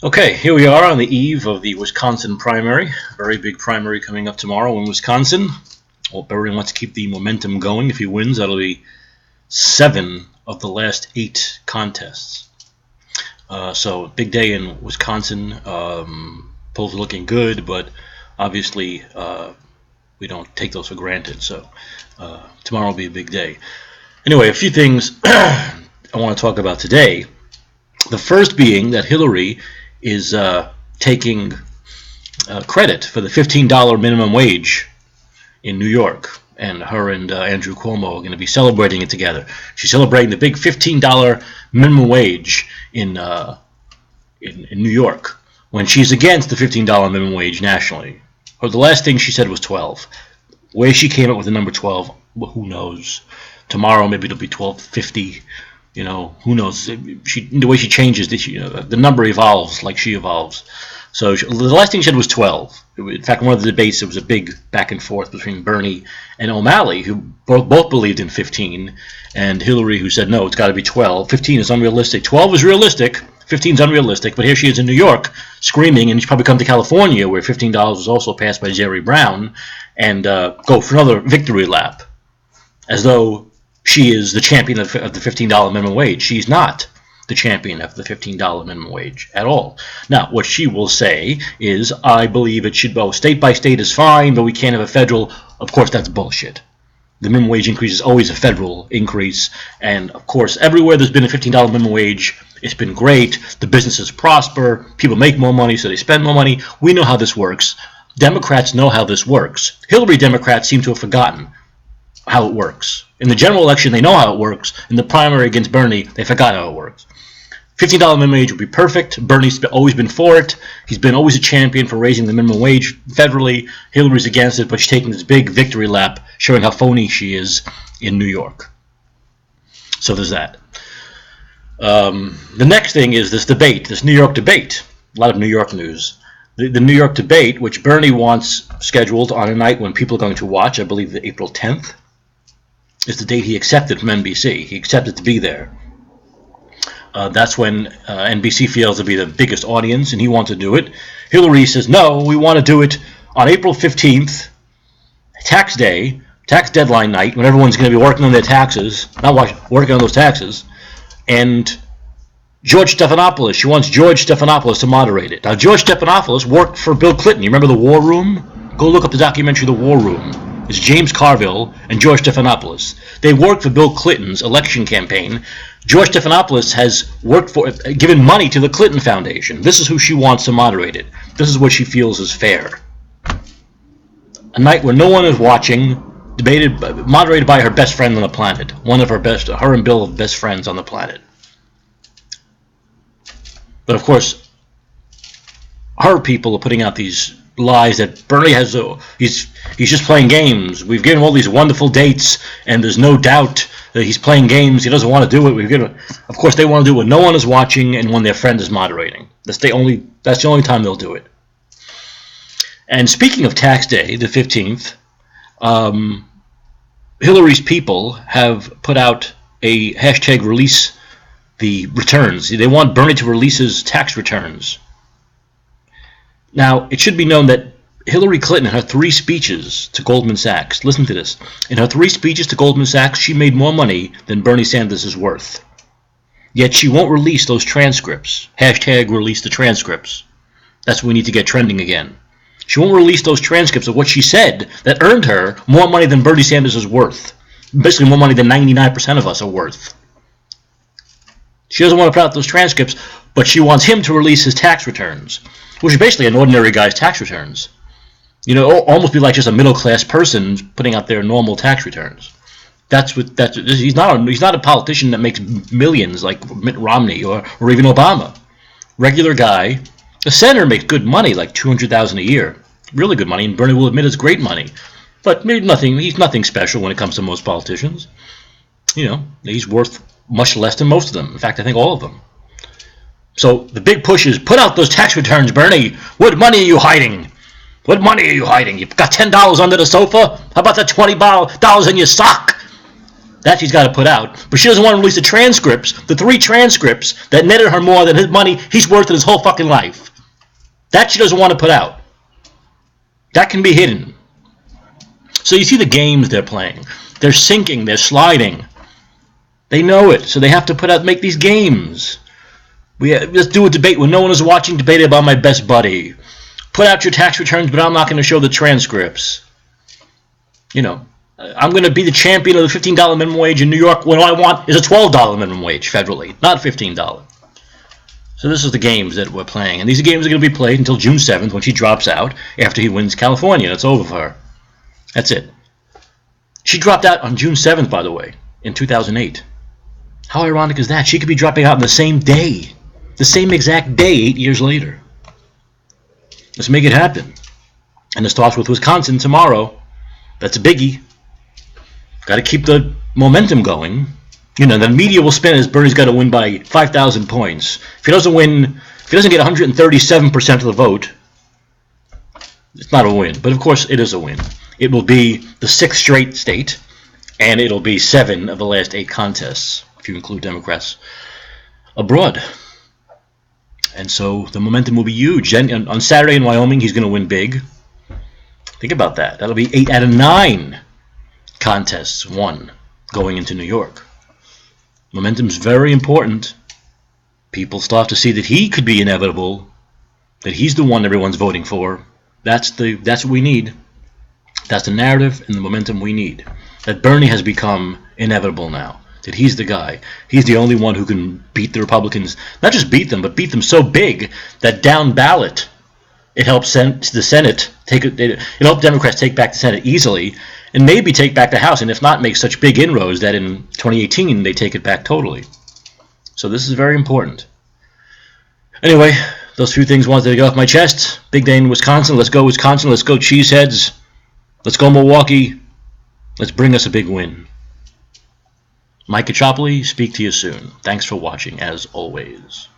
Okay, here we are on the eve of the Wisconsin primary. Very big primary coming up tomorrow in Wisconsin. Hope everyone wants to keep the momentum going. If he wins, that'll be 7 of the last 8 contests. So big day in Wisconsin. Polls are looking good, but obviously we don't take those for granted. So tomorrow will be a big day. Anyway, a few things I want to talk about today. The first being that Hillary is taking credit for the $15 minimum wage in New York, and her and Andrew Cuomo are going to be celebrating it together. She's celebrating the big $15 minimum wage in New York, when she's against the $15 minimum wage nationally. Or the last thing she said was 12. Where she came up with the number 12, well, who knows? Tomorrow maybe it'll be 12.50. You know, who knows? The way she changes, the number evolves like she evolves. So the last thing she said was 12. In fact, in one of the debates, there was a big back and forth between Bernie and O'Malley, who both believed in 15, and Hillary, who said, no, it's got to be 12. 15 is unrealistic. 12 is realistic. 15 is unrealistic. But here she is in New York screaming, and she's probably come to California, where $15 was also passed by Jerry Brown, and go for another victory lap, as though she is the champion of the $15 minimum wage. She's not the champion of the $15 minimum wage at all. Now, what she will say is, I believe it should go state by state is fine, but we can't have a federal. Of course, that's bullshit. The minimum wage increase is always a federal increase. And, of course, everywhere there's been a $15 minimum wage, it's been great. The businesses prosper. People make more money, so they spend more money. We know how this works. Democrats know how this works. Hillary Democrats seem to have forgotten how it works. In the general election, they know how it works. In the primary against Bernie, they forgot how it works. $15 minimum wage would be perfect. Bernie's always been for it. He's been always a champion for raising the minimum wage federally. Hillary's against it, but she's taking this big victory lap, showing how phony she is in New York. So there's that. The next thing is this debate, this New York debate. A lot of New York news. The New York debate, which Bernie wants scheduled on a night when people are going to watch, I believe the April 10th, is the date he accepted from NBC. He accepted to be there. That's when NBC feels to be the biggest audience, and he wants to do it. Hillary says, no, we want to do it on April 15th, tax day, tax deadline night, when everyone's going to be working on their taxes, working on those taxes, and George Stephanopoulos. She wants George Stephanopoulos to moderate it. Now, George Stephanopoulos worked for Bill Clinton. You remember The War Room? Go look up the documentary The War Room. It's James Carville and George Stephanopoulos. They worked for Bill Clinton's election campaign. George Stephanopoulos has given money to the Clinton Foundation. This is who she wants to moderate it. This is what she feels is fair. A night where no one is watching, moderated by her best friend on the planet. One of her and Bill are best friends on the planet. But of course, her people are putting out these lies that Bernie has. He's just playing games. We've given him all these wonderful dates, and there's no doubt that he's playing games. He doesn't want to do it. Of course, they want to do it when no one is watching and when their friend is moderating. That's the only time they'll do it. And speaking of tax day, the 15th, Hillary's people have put out a hashtag release the returns. They want Bernie to release his tax returns. Now, it should be known that Hillary Clinton, in her 3 speeches to Goldman Sachs, listen to this, in her 3 speeches to Goldman Sachs, she made more money than Bernie Sanders is worth. Yet she won't release those transcripts. Hashtag release the transcripts. That's what we need to get trending again. She won't release those transcripts of what she said that earned her more money than Bernie Sanders is worth. Basically more money than 99% of us are worth. She doesn't want to put out those transcripts, but she wants him to release his tax returns, which is basically an ordinary guy's tax returns. You know, almost be like just a middle-class person putting out their normal tax returns. He's not a politician that makes millions like Mitt Romney or even Obama. Regular guy. A senator makes good money, like $200,000 a year. Really good money, and Bernie will admit it's great money. But he's nothing special when it comes to most politicians. You know, he's worth much less than most of them. In fact, I think all of them. So the big push is, put out those tax returns, Bernie. What money are you hiding? What money are you hiding? You've got $10 under the sofa? How about the $20 in your sock? That she's got to put out. But she doesn't want to release the transcripts, the 3 transcripts that netted her more than his money he's worth in his whole fucking life. That she doesn't want to put out. That can be hidden. So you see the games they're playing. They're sinking, they're sliding. They know it, so they have to make these games. Let's do a debate when no one is watching, debate about my best buddy. Put out your tax returns, but I'm not going to show the transcripts. You know, I'm going to be the champion of the $15 minimum wage in New York when all I want is a $12 minimum wage federally, not $15. So this is the games that we're playing. And these games are going to be played until June 7th when she drops out after he wins California. It's over for her. That's it. She dropped out on June 7th, by the way, in 2008. How ironic is that? She could be dropping out on the same day. The same exact day 8 years later. Let's make it happen. And it starts with Wisconsin tomorrow. That's a biggie. Got to keep the momentum going. You know, the media will spin as Bernie's got to win by 5,000 points. If he doesn't get 137% of the vote, it's not a win. But of course, it is a win. It will be the 6th straight state, and it'll be 7 of the last 8 contests, if you include Democrats abroad. And so the momentum will be huge. And on Saturday in Wyoming, he's going to win big. Think about that. That'll be 8 out of 9 contests won going into New York. Momentum's very important. People start to see that he could be inevitable, that he's the one everyone's voting for. That's what we need. That's the narrative and the momentum we need. That Bernie has become inevitable now. That he's the guy. He's the only one who can beat the Republicans. Not just beat them, but beat them so big that down ballot, it helps the Senate it helped Democrats take back the Senate easily, and maybe take back the House, and if not, make such big inroads that in 2018 they take it back totally. So this is very important. Anyway, those few things wanted to get off my chest. Big day in Wisconsin. Let's go Wisconsin. Let's go Cheeseheads. Let's go Milwaukee. Let's bring us a big win. Mike Caccioppoli, speak to you soon. Thanks for watching, as always.